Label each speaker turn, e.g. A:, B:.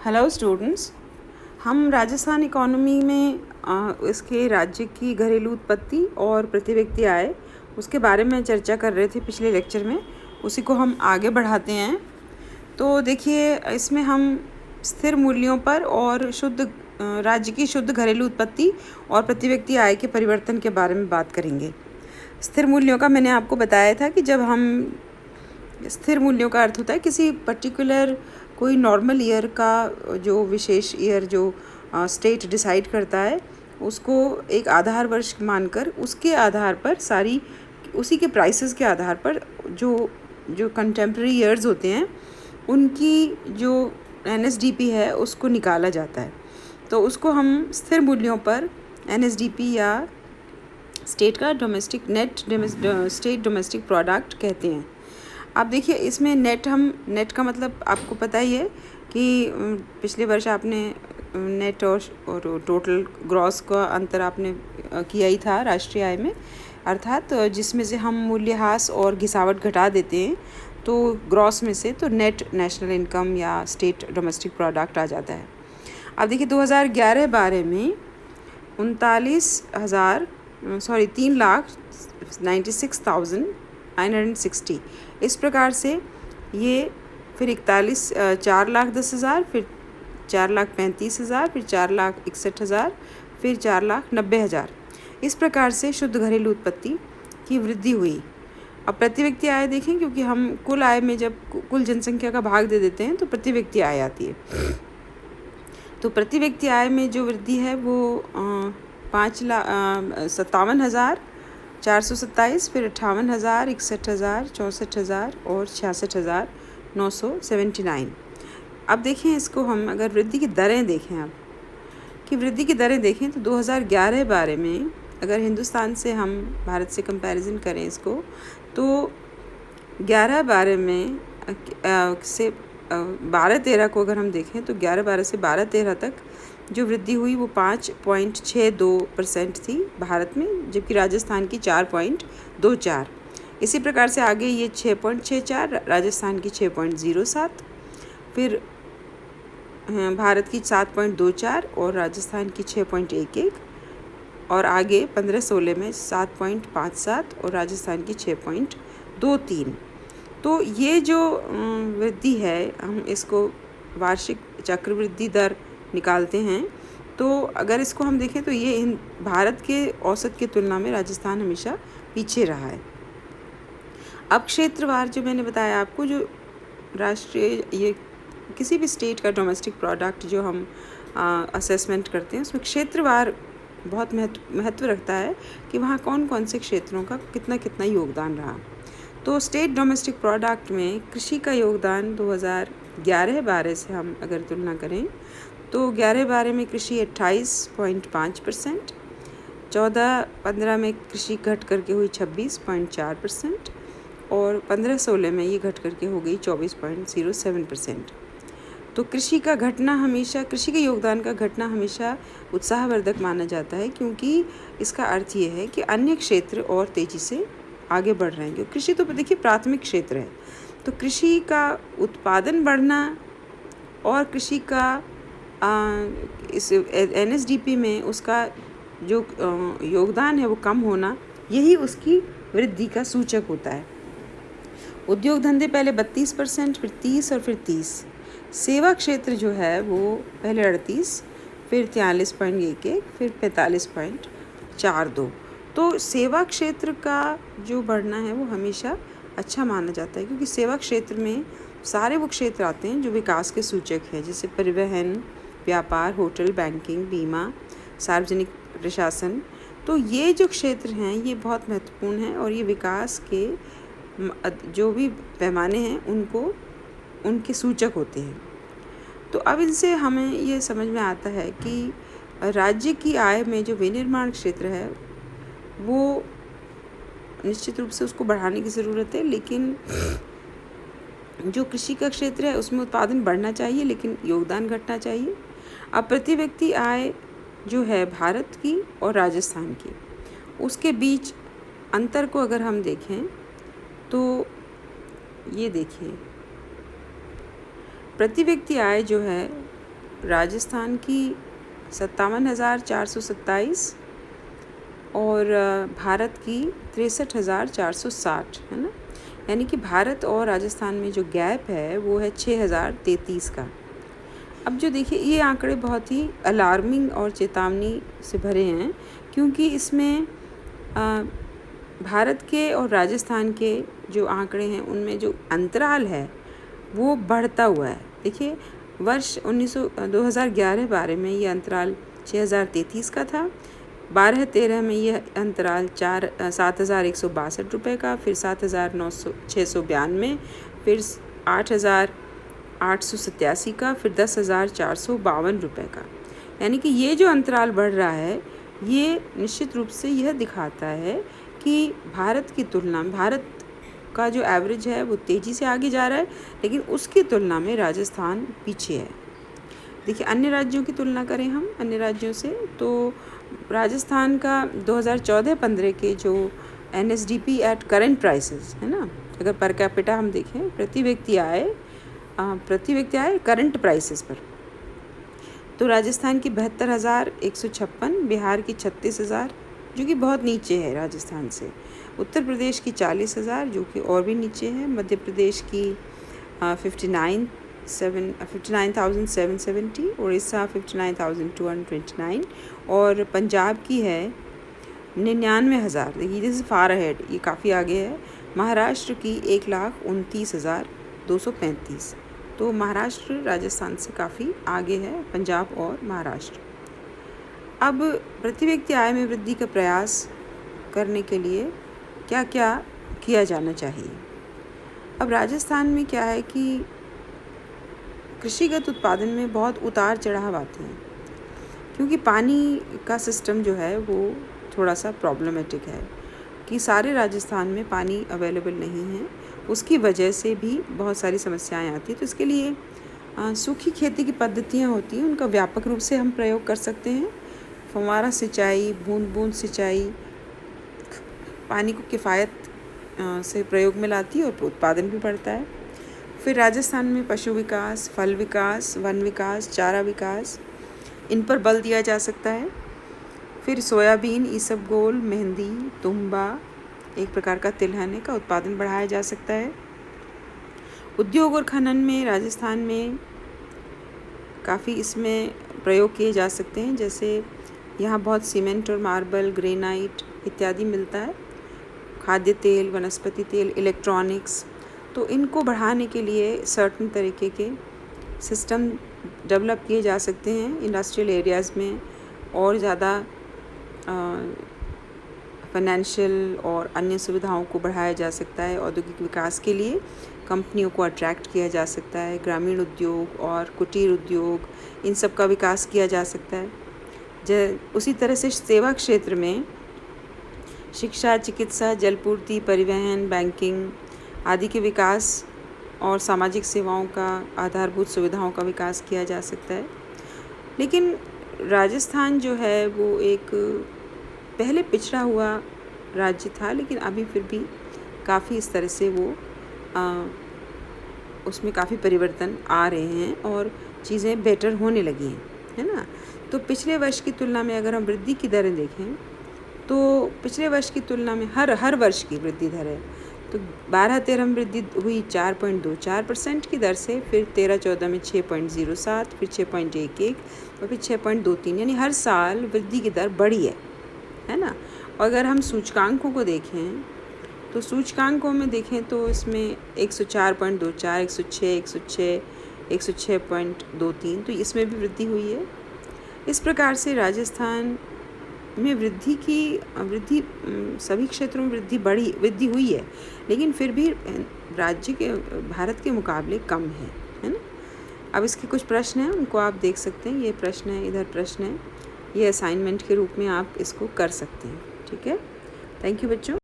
A: Hello students, हम Rajasthan economy में इसके राज्य की घरेलू उत्पत्ति और प्रति व्यक्ति आय उसके बारे में चर्चा कर रहे थे पिछले लेक्चर में। उसी को हम आगे बढ़ाते हैं। तो देखिए, इसमें हम स्थिर मूल्यों पर और राज्य की शुद्ध घरेलू उत्पत्ति और प्रति व्यक्ति आय के परिवर्तन के बारे में बात करेंगे। स्थिर मूल्यों का मैंने आपको बताया था कि जब हम स्थिर मूल्यों का अर्थ होता है किसी पर्टिकुलर कोई नॉर्मल ईयर का जो विशेष ईयर जो स्टेट डिसाइड करता है उसको एक आधार वर्ष मानकर उसके आधार पर उसी के प्राइसेस के आधार पर जो कंटेम्प्रेरी ईयर्स होते हैं उनकी जो NSDP है उसको निकाला जाता है। तो उसको हम स्थिर मूल्यों पर NSDP या स्टेट डोमेस्टिक प्रोडक्ट कहते हैं। अब देखिए, इसमें नेट का मतलब आपको पता ही है कि पिछले वर्ष आपने नेट और टोटल ग्रॉस का अंतर आपने किया ही था राष्ट्रीय आय में, अर्थात जिसमें से हम मूल्यह्रास और घिसावट घटा देते हैं तो ग्रॉस में से तो नेट नेशनल इनकम या स्टेट डोमेस्टिक प्रोडक्ट आ जाता है। अब देखिए, 2011-12 में 3,96,960 इस प्रकार से ये फिर 4,10,000, फिर 4,35,000, फिर 4,61,000, फिर 4,90,000 इस प्रकार से शुद्ध घरेलू उत्पत्ति की वृद्धि हुई। अब प्रति व्यक्ति आय देखें, क्योंकि हम कुल आय में जब कुल जनसंख्या का भाग दे देते हैं तो प्रति व्यक्ति आय आती है। तो प्रति व्यक्ति आय में जो वृद्धि है वो 57,427, फिर 58,000, 61,000, 64,000 और 66,979। अब देखें, इसको हम अगर वृद्धि की दरें देखें तो 2011-12 में अगर हिंदुस्तान से हम भारत से कंपैरिजन करें इसको, तो 11-12 में से 12-13 को अगर हम देखें तो 11-12 से 12-13 तक जो वृद्धि हुई वो 5.62% थी भारत में, जबकि राजस्थान की 4.24। इसी प्रकार से आगे ये 6.64, राजस्थान की 6.07, फिर भारत की 7.24 और राजस्थान की 6.11, और आगे 15-16 में 7.57 और राजस्थान की 6.23। तो ये जो वृद्धि है, हम इसको वार्षिक चक्रवृद्धि दर निकालते हैं। तो अगर इसको हम देखें तो ये भारत के औसत की तुलना में राजस्थान हमेशा पीछे रहा है। अब क्षेत्रवार जो मैंने बताया आपको, जो राष्ट्रीय ये किसी भी स्टेट का डोमेस्टिक प्रोडक्ट जो हम असेसमेंट करते हैं उसमें क्षेत्रवार बहुत महत्व रखता है कि वहाँ कौन कौन से क्षेत्रों का कितना कितना योगदान रहा। तो स्टेट डोमेस्टिक प्रोडक्ट में कृषि का योगदान 2011-12 से हम अगर तुलना करें तो 11-12 में कृषि 28.5%, 14-15 में कृषि घट करके हुई 26.4%, और 15-16 में ये घट करके हो गई 24.07%। तो कृषि के योगदान का घटना हमेशा उत्साहवर्धक माना जाता है, क्योंकि इसका अर्थ ये है कि अन्य क्षेत्र और तेज़ी से आगे बढ़ रहे हैं। कृषि तो देखिए प्राथमिक क्षेत्र है, तो कृषि का उत्पादन बढ़ना और कृषि का इस NSDP में उसका जो योगदान है वो कम होना, यही उसकी वृद्धि का सूचक होता है। उद्योग धंधे पहले 32%, फिर 30 और फिर 30। सेवा क्षेत्र जो है वो पहले 38, फिर 43.11, फिर 45.42। तो सेवा क्षेत्र का जो बढ़ना है वो हमेशा अच्छा माना जाता है, क्योंकि सेवा क्षेत्र में सारे वो क्षेत्र आते हैं जो विकास के सूचक हैं, जैसे परिवहन, व्यापार, होटल, बैंकिंग, बीमा, सार्वजनिक प्रशासन। तो ये जो क्षेत्र हैं ये बहुत महत्वपूर्ण हैं और ये विकास के जो भी पैमाने हैं उनके सूचक होते हैं। तो अब इनसे हमें ये समझ में आता है कि राज्य की आय में जो विनिर्माण क्षेत्र है वो निश्चित रूप से उसको बढ़ाने की ज़रूरत है, लेकिन जो कृषि का क्षेत्र है उसमें उत्पादन बढ़ना चाहिए लेकिन योगदान घटना चाहिए। अब प्रति व्यक्ति आय जो है भारत की और राजस्थान की, उसके बीच अंतर को अगर हम देखें तो ये देखिए, प्रति व्यक्ति आय जो है राजस्थान की 57,427 और भारत की 63,460 है ना। यानी कि भारत और राजस्थान में जो गैप है वो है 6,033 का। अब जो देखिए ये आंकड़े बहुत ही अलार्मिंग और चेतावनी से भरे हैं, क्योंकि इसमें भारत के और राजस्थान के जो आंकड़े हैं उनमें जो अंतराल है वो बढ़ता हुआ है। देखिए वर्ष 2011-12 में ये अंतराल 6,033 का था, 12-13 में यह अंतराल 7,162 रुपये का, फिर 7,692, फिर 8,887 का, फिर 10,452 रुपये का। यानी कि ये जो अंतराल बढ़ रहा है ये निश्चित रूप से यह दिखाता है कि भारत की तुलना में भारत का जो एवरेज है वो तेज़ी से आगे जा रहा है, लेकिन उसकी तुलना में राजस्थान पीछे है। देखिए अन्य राज्यों की तुलना करें हम अन्य राज्यों से, तो राजस्थान का 2014-15 के जो NSDP एट करेंट प्राइसेस है ना, अगर पर कैपिटा हम देखें प्रति व्यक्ति आए करंट प्राइसेस पर, तो राजस्थान की 72,156, बिहार की 36,000 जो कि बहुत नीचे है राजस्थान से, उत्तर प्रदेश की 40,000 जो कि और भी नीचे है, मध्य प्रदेश की 59,770, उड़ीसा 59,229 और पंजाब की है 99,000। देखिए दिस इज़ फार अहेड, ये काफ़ी आगे है। महाराष्ट्र की 1,29,235। तो महाराष्ट्र राजस्थान से काफ़ी आगे है, पंजाब और महाराष्ट्र। अब प्रति व्यक्ति आय में वृद्धि का प्रयास करने के लिए क्या क्या किया जाना चाहिए। अब राजस्थान में क्या है कि कृषिगत उत्पादन में बहुत उतार चढ़ाव आते हैं, क्योंकि पानी का सिस्टम जो है वो थोड़ा सा प्रॉब्लमेटिक है कि सारे राजस्थान में पानी अवेलेबल नहीं है, उसकी वजह से भी बहुत सारी समस्याएं आती हैं। तो इसके लिए सूखी खेती की पद्धतियां होती हैं, उनका व्यापक रूप से हम प्रयोग कर सकते हैं। फव्वारा सिंचाई, बूंद बूंद सिंचाई पानी को किफ़ायत से प्रयोग में लाती है और उत्पादन भी बढ़ता है। फिर राजस्थान में पशु विकास, फल विकास, वन विकास, चारा विकास, इन पर बल दिया जा सकता है। फिर सोयाबीन, इसबगोल, मेहंदी, तुम्बा, एक प्रकार का तिलहन का उत्पादन बढ़ाया जा सकता है। उद्योग और खनन में राजस्थान में काफ़ी इसमें प्रयोग किए जा सकते हैं, जैसे यहाँ बहुत सीमेंट और मार्बल, ग्रेनाइट इत्यादि मिलता है। खाद्य तेल, वनस्पति तेल, इलेक्ट्रॉनिक्स, तो इनको बढ़ाने के लिए सर्टेन तरीके के सिस्टम डेवलप किए जा सकते हैं इंडस्ट्रियल एरियाज़ में, और ज़्यादा फाइनेंशियल और अन्य सुविधाओं को बढ़ाया जा सकता है। औद्योगिक विकास के लिए कंपनियों को अट्रैक्ट किया जा सकता है। ग्रामीण उद्योग और कुटीर उद्योग, इन सब का विकास किया जा सकता है। उसी तरह से सेवा क्षेत्र में शिक्षा, चिकित्सा, जलपूर्ति, परिवहन, बैंकिंग आदि के विकास और सामाजिक सेवाओं का, आधारभूत सुविधाओं का विकास किया जा सकता है। लेकिन राजस्थान जो है वो एक पहले पिछड़ा हुआ राज्य था, लेकिन अभी फिर भी काफ़ी इस तरह से वो उसमें काफ़ी परिवर्तन आ रहे हैं और चीज़ें बेटर होने लगी हैं, है ना। तो पिछले वर्ष की तुलना में अगर हम वृद्धि की दरें देखें तो पिछले वर्ष की तुलना में हर वर्ष की वृद्धि दर है, तो 12-13 में वृद्धि हुई 4.24% की दर से, फिर 13-14 में 6.07, फिर 6.11 और फिर 6.23, यानी हर साल वृद्धि की दर बढ़ी है ना। और अगर हम सूचकांकों को देखें तो सूचकांकों में देखें तो इसमें 104.24, 106, 106.23, तो इसमें भी वृद्धि हुई है। इस प्रकार से राजस्थान में वृद्धि सभी क्षेत्रों में वृद्धि हुई है, लेकिन फिर भी राज्य के भारत के मुकाबले कम है ना। अब इसके कुछ प्रश्न हैं, उनको आप देख सकते हैं। ये प्रश्न है, इधर प्रश्न है, ये असाइनमेंट के रूप में आप इसको कर सकते हैं। ठीक है, थैंक यू बच्चों।